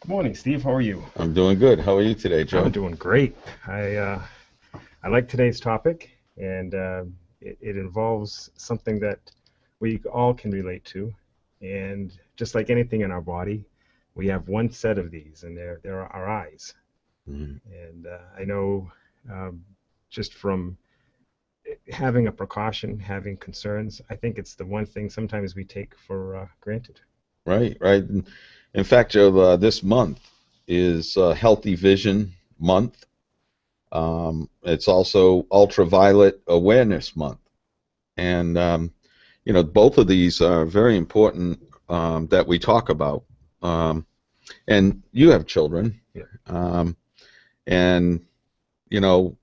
Good morning, Steve. How are you? I'm doing good. How are you today, I'm Joe? doing great. I like today's topic, and it involves something that we all can relate to. And just like anything in our body, we have one set of these, and they're our eyes. Mhm. And I know um, just from having a precaution, having concerns, I think it's the one thing sometimes we take for granted. Right, right. In fact, Joe, this month is Healthy Vision Month. It's also Ultraviolet Awareness Month, and both of these are very important that we talk about. Um, and you have children, Yeah. um, and you know,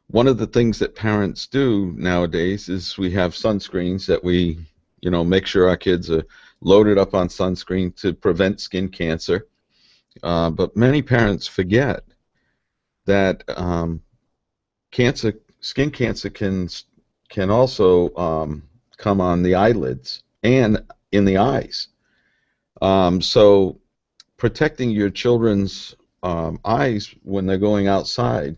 one of the things that parents do nowadays is we have sunscreens that we make sure our kids are loaded up on sunscreen to prevent skin cancer. But many parents forget that skin cancer can also come on the eyelids and in the eyes. So protecting your children's eyes when they're going outside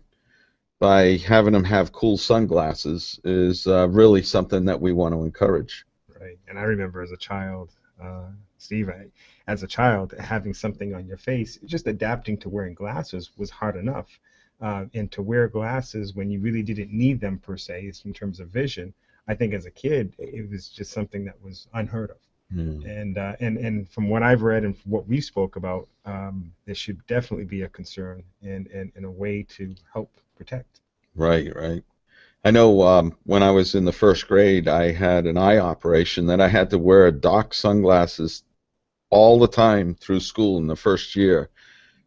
by having them have cool sunglasses is really something that we want to encourage. Right. And I remember as a child, Steve, as a child, having something on your face, just adapting to wearing glasses was hard enough. And to wear glasses when you really didn't need them per se, in terms of vision, I think as a kid, it was just something that was unheard of. Hmm. And from what I've read and from what we spoke about, there should definitely be a concern and a way to help protect. Right, right. I know when I was in the first grade, I had an eye operation that I had to wear dark sunglasses all the time through school in the first year.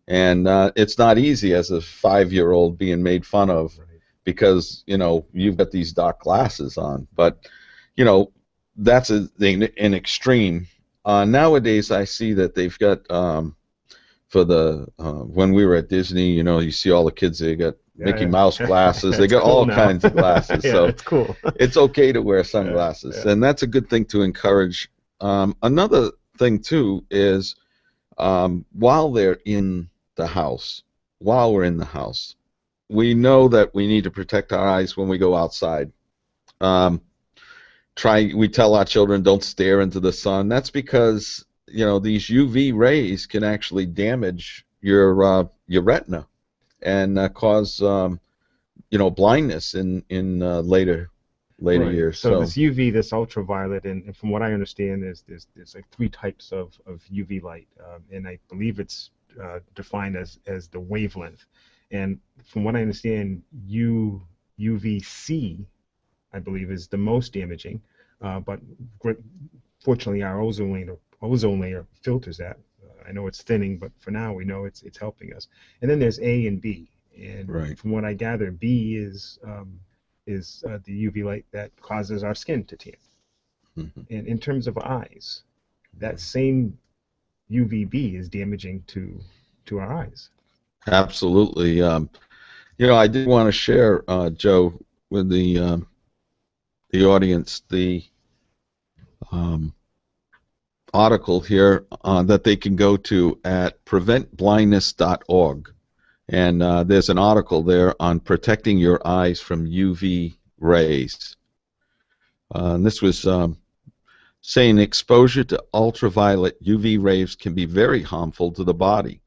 And it's not easy as a 5-year-old being made fun of Right. because, you've got these dark glasses on. But, you know, that's an extreme. Nowadays, I see that they've got for the when we were at Disney, you see all the kids, they got Mickey Yeah, Mouse glasses, they it's got cool all now. kinds of glasses. Yeah, So it's cool. it's okay to wear sunglasses, Yeah. and that's a good thing to encourage. Another thing too is while they're in the house, while we're in the house, we know that we need to protect our eyes when we go outside. Um, we tell our children don't stare into the sun. That's because these UV rays can actually damage your retina and cause blindness in later Right. years. So So this UV, this ultraviolet, and from what I understand, there's like three types of UV light, and I believe it's defined as the wavelength. And from what I understand, UVC, I believe, is the most damaging. But fortunately, our ozone layer filters that. I know it's thinning, but for now, we know it's helping us. And then there's A and B. And right. from what I gather, B is the UV light that causes our skin to tan. Mhm. And in terms of eyes, that same UVB is damaging to our eyes. Absolutely. I did want to share, Joe, with the audience the um, article here that they can go to at preventblindness.org. And there's an article there on protecting your eyes from UV rays. And this was saying exposure to ultraviolet UV rays can be very harmful to the body.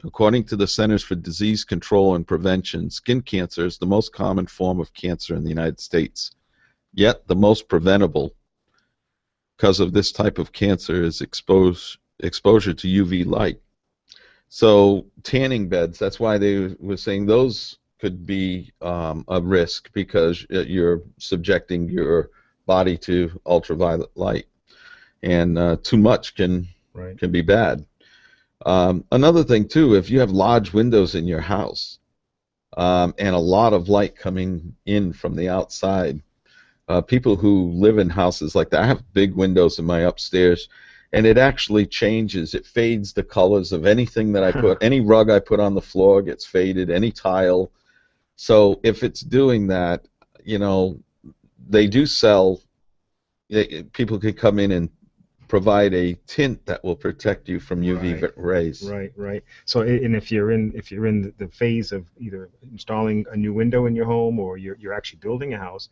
According to the Centers for Disease Control and Prevention, skin cancer is the most common form of cancer in the United States, yet the most preventable because of this type of cancer is exposure to UV light. So tanning beds, that's why they were saying those could be a risk because you're subjecting your body to ultraviolet light, and too much can Right. can be bad. Another thing too, if you have large windows in your house and a lot of light coming in from the outside, people who live in houses like that, I have big windows in my upstairs, and it actually changes. It fades the colors of anything that I put, any rug I put on the floor gets faded, any tile. So if it's doing that, you know, they do sell. People could come in and provide a tint that will protect you from UV Right. rays. Right, right. So, and if you're in the phase of either installing a new window in your home or you're actually building a house,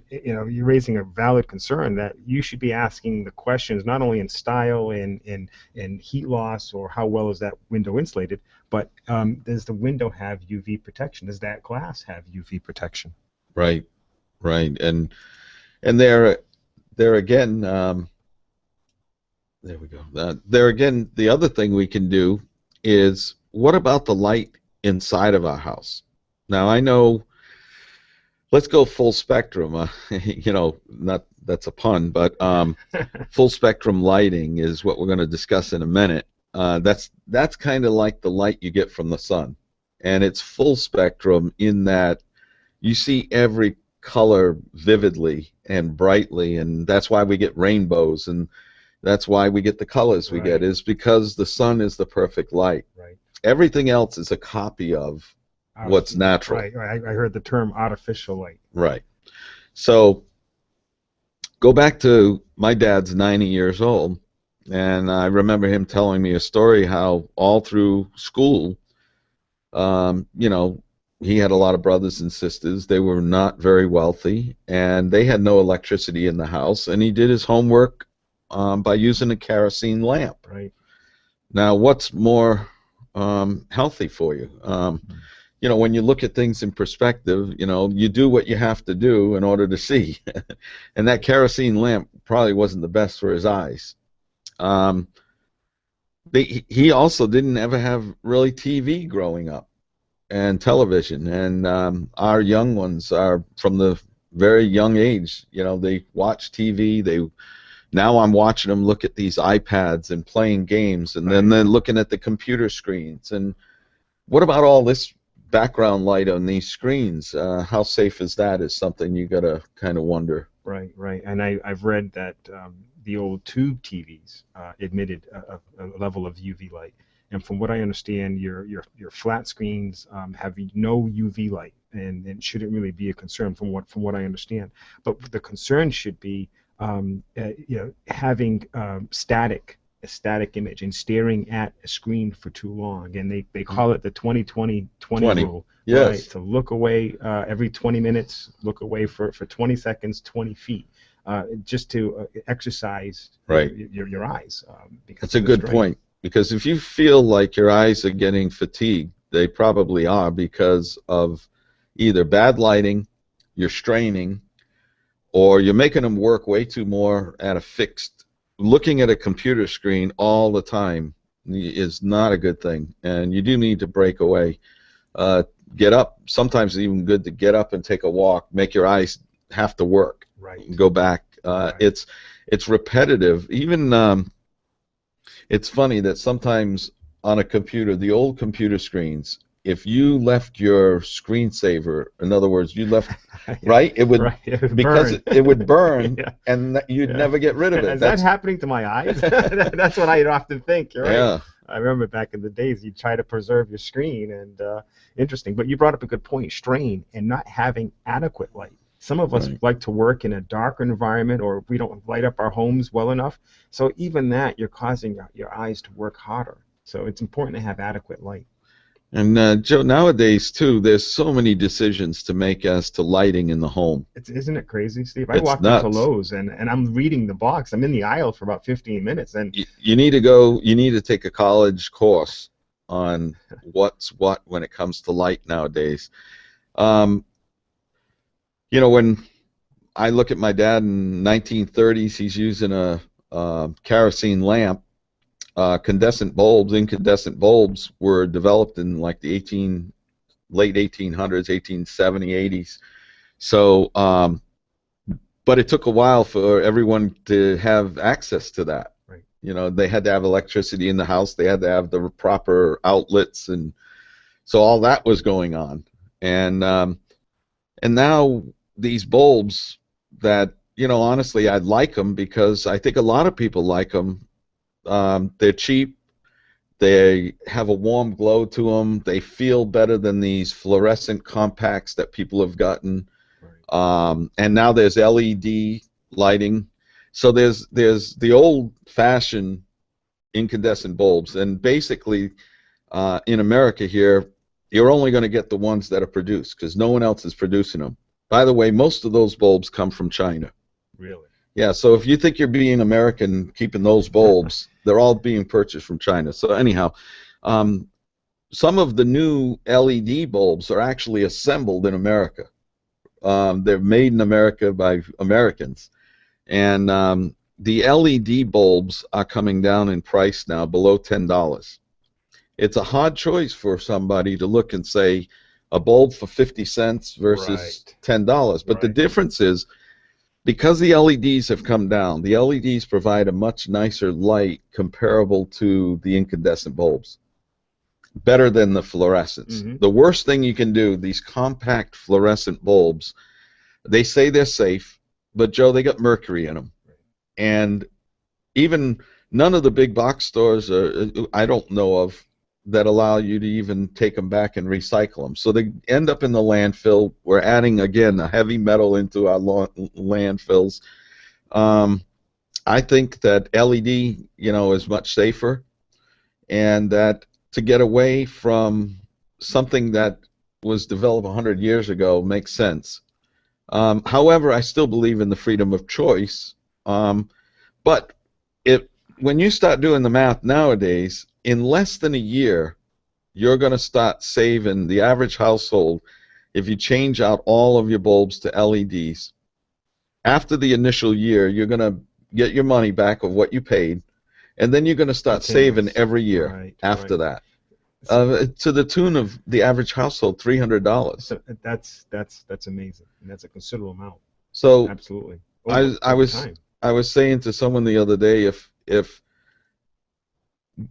you're raising a valid concern that you should be asking the questions not only in style and heat loss or how well is that window insulated, but does the window have UV protection? Does that glass have UV protection? Right, right, and there again, there we go. There again, the other thing we can do is what about the light inside of our house? Now I know, let's go full spectrum. Not that's a pun, but full spectrum lighting is what we're going to discuss in a minute. That's kind of like the light you get from the sun, and it's full spectrum in that you see every color vividly and brightly, and that's why we get rainbows, and that's why we get the colors we get, Right, is because the sun is the perfect light. right. Everything else is a copy of what's natural. Right, right. I heard the term artificial light. Right. So go back to my dad's 90 years old, and I remember him telling me a story how all through school, um, you know, he had a lot of brothers and sisters. They were not very wealthy, and they had no electricity in the house, and he did his homework by using a kerosene lamp. Right. Now, what's more healthy for you? When you look at things in perspective, you do what you have to do in order to see. And that kerosene lamp probably wasn't the best for his eyes. Um, he also didn't ever have really TV growing up and television. And our young ones are from the very young age. They watch TV. Now I'm watching them look at these iPads and playing games, and then Right. they're looking at the computer screens. And what about all this background light on these screens? How safe is that is something you got to kind of wonder. Right, right. And I've read that the old tube TVs emitted a level of UV light. And from what I understand, your flat screens have no UV light, and it shouldn't really be a concern from what I understand. But the concern should be having a static image and staring at a screen for too long. And they call it the 20-20-20 20. rule. Right, Yes. to look away every 20 minutes, look away for 20 seconds, 20 feet, just to exercise Right. your eyes because That's a of the good strain. point. Because if you feel like your eyes are getting fatigued, they probably are because of either bad lighting, you're straining, or you're making them work way too more at a fixed. Looking at a computer screen all the time is not a good thing, and you do need to break away. Uh, get up. Sometimes it's even good to get up and take a walk. Make your eyes have to work. Right, Go back. right, It's repetitive. Even it's funny that sometimes on a computer, the old computer screens, if you left your screensaver, in other words, you left yeah, right, it would right. It would because burn. it would burn, Yeah, and you'd yeah. never get rid of it. Is that happening to my eyes? That's what I often think. You're right. Yeah, I remember back in the days, you try to preserve your screen, and interesting. But you brought up a good point: strain and not having adequate light. Some of us right. like to work in a darker environment, or we don't light up our homes well enough. So even that, you're causing your eyes to work harder. So it's important to have adequate light. And Joe, nowadays too, there's so many decisions to make as to lighting in the home. Isn't it crazy, Steve? I It's walked into nuts. Lowe's and I'm reading the box. I'm in the aisle for about 15 minutes, and You need to go. You need to take a college course on what's what when it comes to light nowadays. Um, when I look at my dad in 1930s, he's using a kerosene lamp. Incandescent bulbs were developed in like the late 1800s, 1870, 80s. So, but it took a while for everyone to have access to that. right, They had to have electricity in the house. They had to have the proper outlets, and so all that was going on. And now these bulbs that honestly, I like them because I think a lot of people like them. They're cheap. They have a warm glow to them. They feel better than these fluorescent compacts that people have gotten. right. And now there's LED lighting. So there's the old-fashioned incandescent bulbs, and basically in America here, you're only going to get the ones that are produced because no one else is producing them. By the way, most of those bulbs come from China. Really? Yeah, so if you think you're being American keeping those bulbs, they're all being purchased from China. So anyhow, um, some of the new LED bulbs are actually assembled in America. They're made in America by Americans. And the LED bulbs are coming down in price now below $10. It's a hard choice for somebody to look and say a bulb for 50 cents versus Right. $10. But the Right. difference is because the LEDs have come down, the LEDs provide a much nicer light comparable to the incandescent bulbs, better than the fluorescents. Hmm. The worst thing you can do, these compact fluorescent bulbs, they say they're safe, but Joe, they got mercury in them. And even none of the big box stores I don't know of that allow you to even take them back and recycle them. So they end up in the landfill. We're adding again a heavy metal into our landfills. Um, I think that LED, is much safer, and that to get away from something that was developed 100 years ago makes sense. However, I still believe in the freedom of choice. But it when you start doing the math nowadays, in less than a year, you're going to start saving the average household if you change out all of your bulbs to LEDs. After the initial year, you're going to get your money back of what you paid, and then you're going to start saving Continuous. every year Right. after Right. that, So, to the tune of the average household $300. so that's amazing, and that's a considerable amount. So Absolutely. I I Over was time. I was saying to someone the other day, if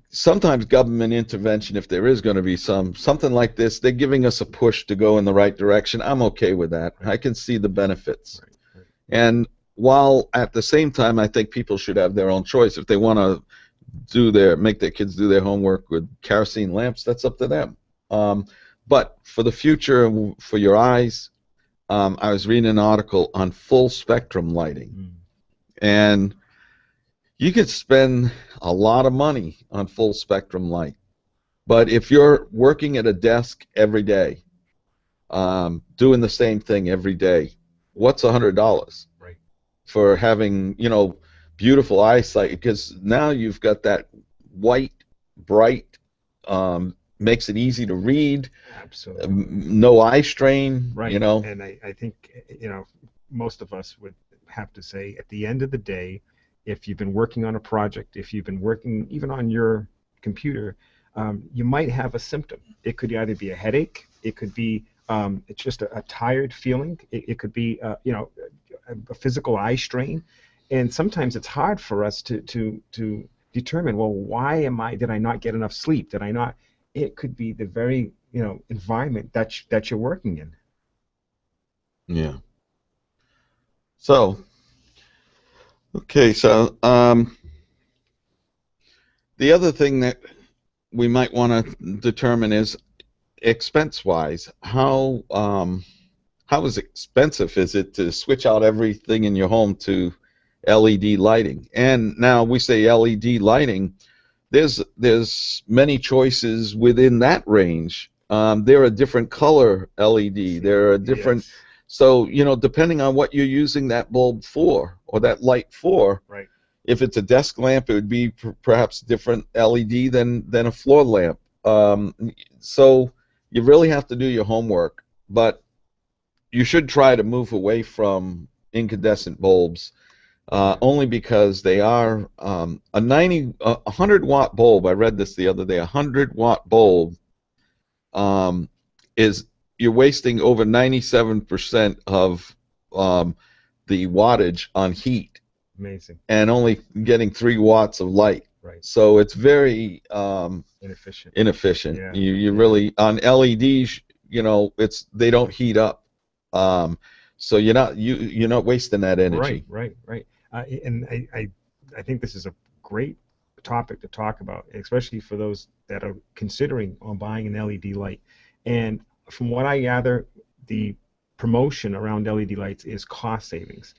sometimes government intervention, if there is going to be something like this, they're giving us a push to go in the right direction. I'm okay with that. Right. I can see the benefits. Right. Right. And while at the same time, I think people should have their own choice. If they want to make their kids do their homework with kerosene lamps, that's up to them. Um, but for the future, for your eyes, I was reading an article on full spectrum lighting, Mm. and you could spend a lot of money on full spectrum light. But if you're working at a desk every day, doing the same thing every day, what's $100 Right. for having, beautiful eyesight? Because now you've got that white, bright, makes it easy to read, Absolutely. no eye strain, Right. And I think, most of us would have to say at the end of the day, if you've been working on a project, if you've been working even on your computer, you might have a symptom. It could either be a headache, it could be it's just a tired feeling, it could be a physical eye strain, and sometimes it's hard for us to determine, well, why did I not get enough sleep? Did I not? It could be the very environment that you're working in. yeah. So, okay, so the other thing that we might want to determine is expense-wise, how is expensive is it to switch out everything in your home to LED lighting? And now we say LED lighting, there's many choices within that range. There are different color LED. There are different, Yes. so depending on what you're using that bulb for or that light for. Right. If it's a desk lamp, it would be perhaps different LED than a floor lamp. So you really have to do your homework, but you should try to move away from incandescent bulbs, only because they are a 100-watt bulb. I read this the other day. A 100-watt bulb um, is you're wasting over 97% of the wattage on heat Amazing. and only getting 3 watts of light. Right. So it's very Inefficient. inefficient. Yeah. You Yeah. really on LEDs, they don't heat up. Um, so you're not wasting that Right. energy. Right. Right. And I think this is a great topic to talk about, especially for those that are considering on buying an LED light. And from what I gather, the promotion around LED lights is cost savings.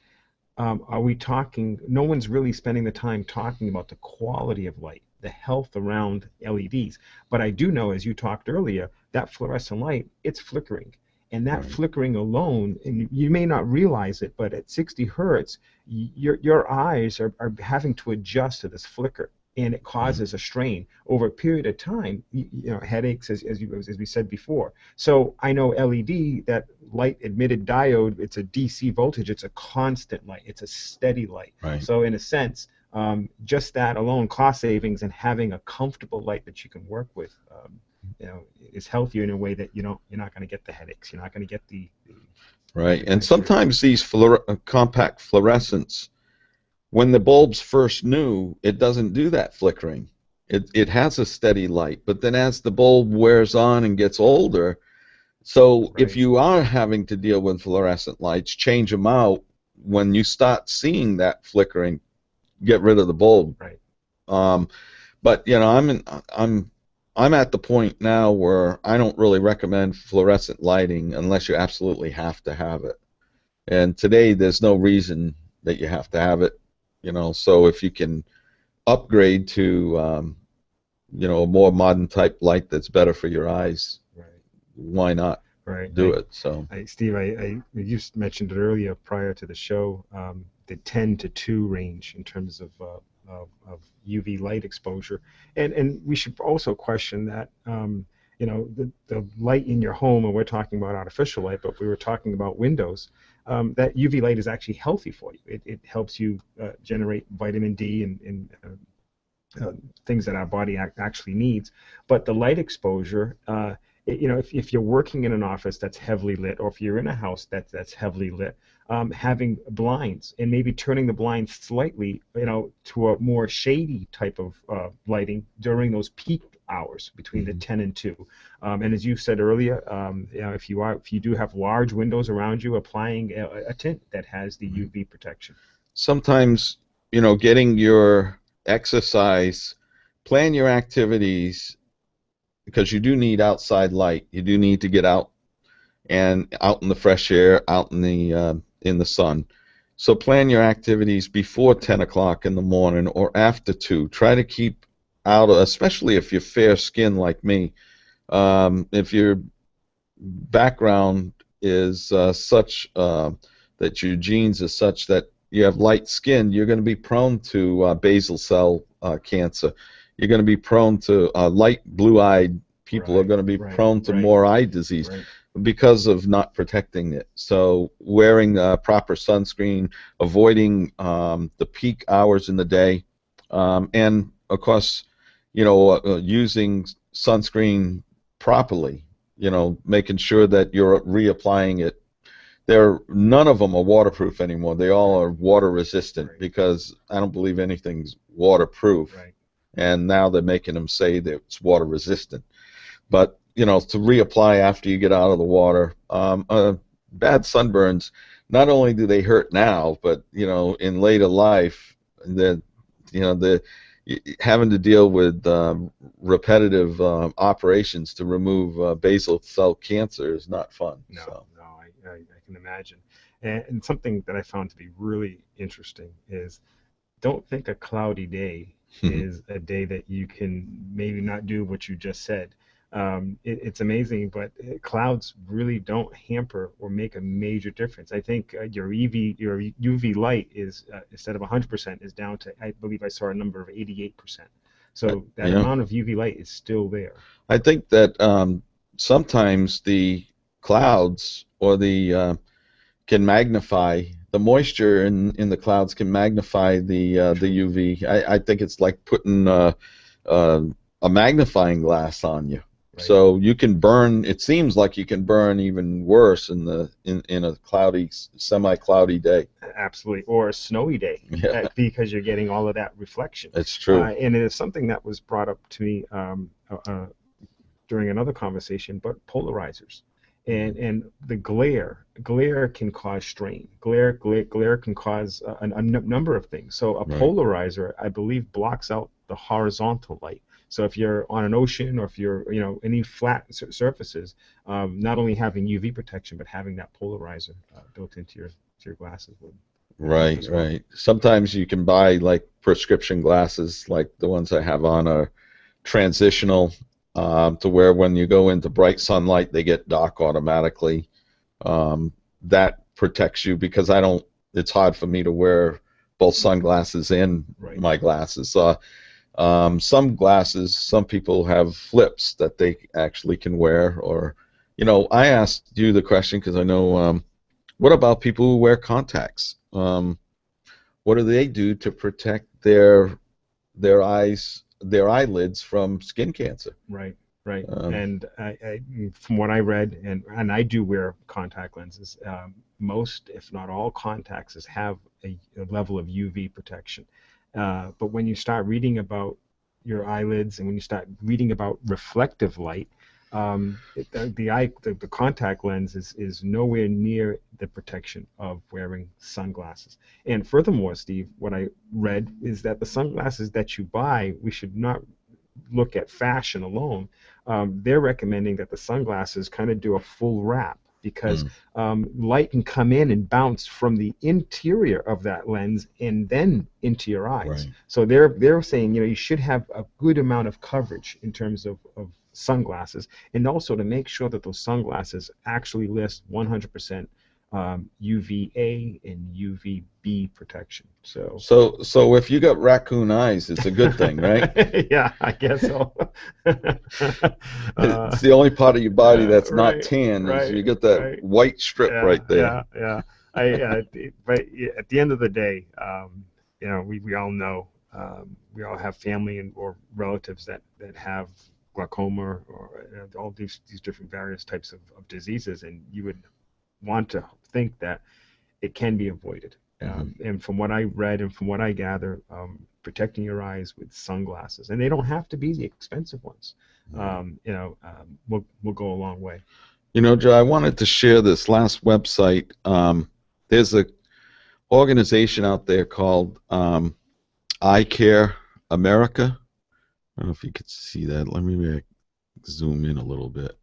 are we talking? No one's really spending the time talking about the quality of light, the health around LEDs. But I do know, as you talked earlier, that fluorescent light, it's flickering. And that Right. flickering alone, and you may not realize it, but at 60 hertz, your eyes are having to adjust to this flicker. And it Yeah. causes a strain over a period of time, headaches, as we said before. So I know LED, that light emitted diode, it's a DC voltage, it's a constant light, it's a steady light. Right. So in a sense, just that alone, cost savings and having a comfortable light that you can work with, is healthier in a way that you're not going to get the headaches, you're not going to get Right. the And eye strain. sometimes these compact fluorescents, when the bulb's first new, it doesn't do that flickering. It has a steady light, but then as the bulb wears on and gets older, so if Right, you are having to deal with fluorescent lights, change them out. When you start seeing that flickering, get rid of the bulb. right, Um, but I'm at the point now where I don't really recommend fluorescent lighting unless you absolutely have to have it. And today there's no reason that you have to have it. So if you can upgrade to a more modern type light that's better for your eyes, right, why not right. do it? So Steve, you mentioned it earlier prior to the show, the 10 to 2 range in terms of UV light exposure, and we should also question that. The light in your home, and we're talking about artificial light, but we were talking about windows. That UV light is actually healthy for you. It helps you generate vitamin D and things that our body actually needs. But the light exposure, if you're working in an office that's heavily lit, or if you're in a house that's heavily lit, having blinds and maybe turning the blinds slightly, to a more shady type of lighting during those peak hours between the mhm. 10 and 2. And as you said earlier, if you do have large windows around you, applying a tint that has the Right. UV protection. Sometimes, getting your exercise, plan your activities because you do need outside light. You do need to get out and out in the fresh air, out in the sun. So plan your activities before 10 o'clock in the morning or after 2. Try to keep out of, especially if you're fair skinned like me. If your background is such that your genes are such that you have light skin, you're going to be prone to basal cell cancer. You're going to be prone to light blue-eyed people are Right, going to be right, prone to right, more eye disease right. because of not protecting it. So wearing proper sunscreen, avoiding the peak hours in the day, and of course, using sunscreen properly. Making sure that you're reapplying it. None of them are waterproof anymore. They all Right, are water resistant right, because I don't believe anything's waterproof. right. And now they're making them say that it's water resistant. But to reapply after you get out of the water, bad sunburns. Not only do they hurt now, but in later life, the the having to deal with repetitive operations to remove basal cell cancer is not fun. No, So. no, I can imagine. And something that I found to be really interesting is, don't think a cloudy day is a day that you can maybe not do what you just said. It's amazing, but clouds really don't hamper or make a major difference. I think your UV light is, instead of 100%, is down to, I believe I saw a number of 88%. So that Yeah, amount of UV light is still there. I think that sometimes the clouds or the can magnify the moisture in the clouds can magnify the True. UV. I think it's like putting uh, a magnifying glass on you. Right. So you can burn. It seems like you can burn even worse in a cloudy, semi-cloudy day. Absolutely, or a snowy day, Yeah, because you're getting all of that reflection. it's true. And it is something that was brought up to me during another conversation, but polarizers. Mhm. And the glare can cause strain. Glare can cause a number of things. So a Right. polarizer, I believe, blocks out the horizontal light. So if you're on an ocean, or if you're, any flat surfaces, not only having UV protection, but having that polarizer built into your glasses would. Right, as well. right. Sometimes you can buy like prescription glasses, like the ones I have on are transitional, to where when you go into bright sunlight, they get dark automatically. That protects you because I don't, it's hard for me to wear both sunglasses and Right. my glasses. Some glasses, some people have flips that they actually can wear, or, I asked you the question because I know, what about people who wear contacts? What do they do to protect their eyes, their eyelids from skin cancer? Right, right. Um, And from what I read, and I do wear contact lenses. Most, if not all, contacts have a level of UV protection. But when you start reading about your eyelids and when you start reading about reflective light, the contact lens is nowhere near the protection of wearing sunglasses. And furthermore, Steve, what I read is that the sunglasses that you buy, we should not look at fashion alone. They're recommending that the sunglasses kind of do a full wrap because mm, light can come in and bounce from the interior of that lens and then into your eyes. right. So they're saying you should have a good amount of coverage in terms of sunglasses, and also to make sure that those sunglasses actually list 100% UVA and UVB protection. So So if you got raccoon eyes, it's a good thing, right? yeah, I guess so. uh, It's the only part of your body that's not right, tan is right, you get that right. white strip Yeah, right there. yeah, yeah. But yeah, at the end of the day, we all know, we all have family and or relatives that have glaucoma or all these different various types of diseases, and you would want to think that it can be avoided. Hmm. And from what I read and from what I gather, protecting your eyes with sunglasses, and they don't have to be the expensive ones, Right. will go a long way. Joe, I wanted to share this last website. There's a organization out there called Eye Care America. I don't know if you could see that. Let me zoom in a little bit.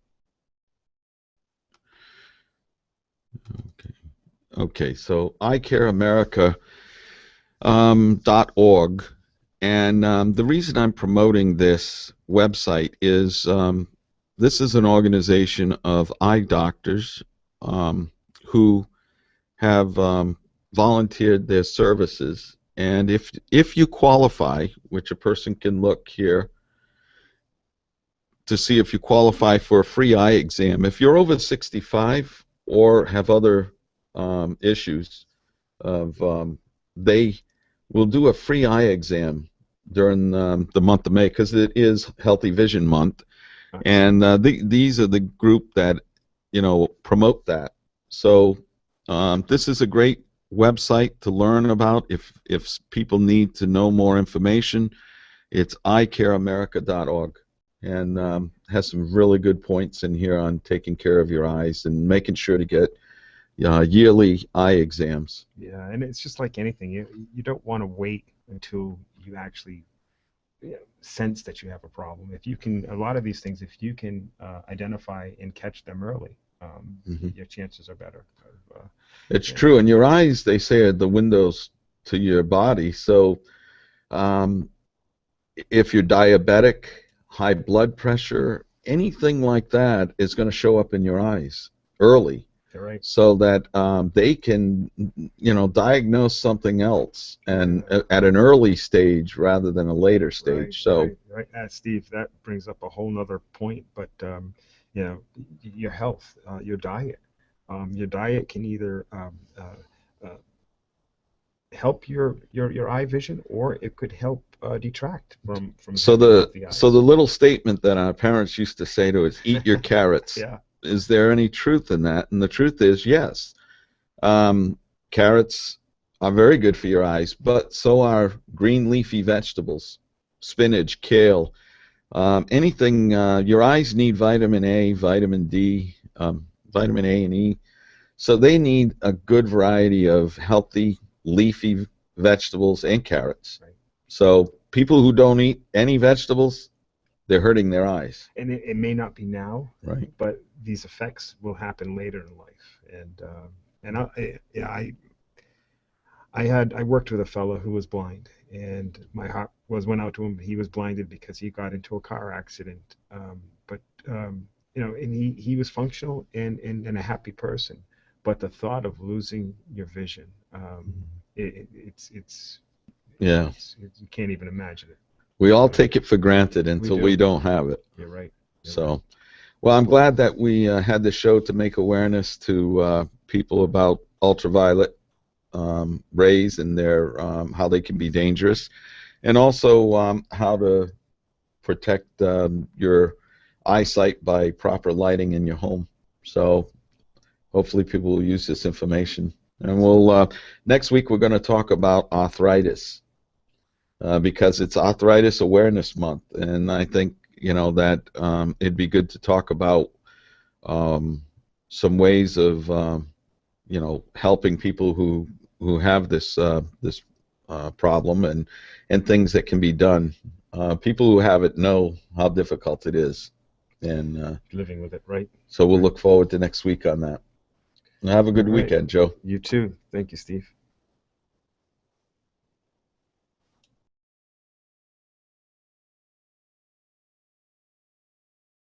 Okay. Okay, so eyecareamerica.org. And the reason I'm promoting this website is, this is an organization of eye doctors, who have volunteered their services. And if you qualify, which a person can look here to see if you qualify for a free eye exam, if you're over 65 or have other issues of, they will do a free eye exam during the month of May because it is Healthy Vision Month, Nice. and these are the group that promote that. So this is a great website to learn about if people need to know more information. It's eyecareamerica.org, and has some really good points in here on taking care of your eyes and making sure to get yearly eye exams. Yeah, and it's just like anything. You don't want to wait until you actually sense that you have a problem. If you can, a lot of these things, if you can identify and catch them early, Hmm. your chances are better. It's Yeah, true, and your eyes, they say, are the windows to your body. So um, if you're diabetic, high blood pressure, anything like that is going to show up in your eyes early, you're right. so that they can, diagnose something else, and Yeah. at an early stage rather than a later Right, stage. So right, right. Steve, that brings up a whole nother point, but your health, your diet. Your diet can either uh, help your eye vision, or it could help detract from so having the healthy so eyes. the little statement that our parents used to say to us, "Eat your carrots." Yeah, Is there any truth in that? And the truth is yes. Um, Carrots are very good for your eyes, but so are green leafy vegetables, spinach, kale, anything. Your eyes need vitamin A, vitamin D, vitamin A and E. So they need a good variety of healthy leafy vegetables and carrots. right. So people who don't eat any vegetables, they're hurting their eyes. And it may not be now, Right. but these effects will happen later in life. And I I worked with a fellow who was blind, and my heart went out to him. He was blinded because he got into a car accident. But and he was functional and a happy person. But the thought of losing your vision, it's Yeah. you can't even imagine it. We all You know, take it for granted we until we do. don't have it. You're right. You're right. So, well, I'm glad that we had the show to make awareness to people about ultraviolet rays and their how they can be dangerous, and also how to protect your eyesight by proper lighting in your home. So hopefully people will use this information. And we'll next week we're going to talk about arthritis because it's Arthritis Awareness Month, and I think that it'd be good to talk about um, some ways of helping people who have this problem and things that can be done. People who have it know how difficult it is, and Living with it, right? so we'll Right. look forward to next week on that. Have a All good right. weekend, Joe. You too. Thank you, Steve.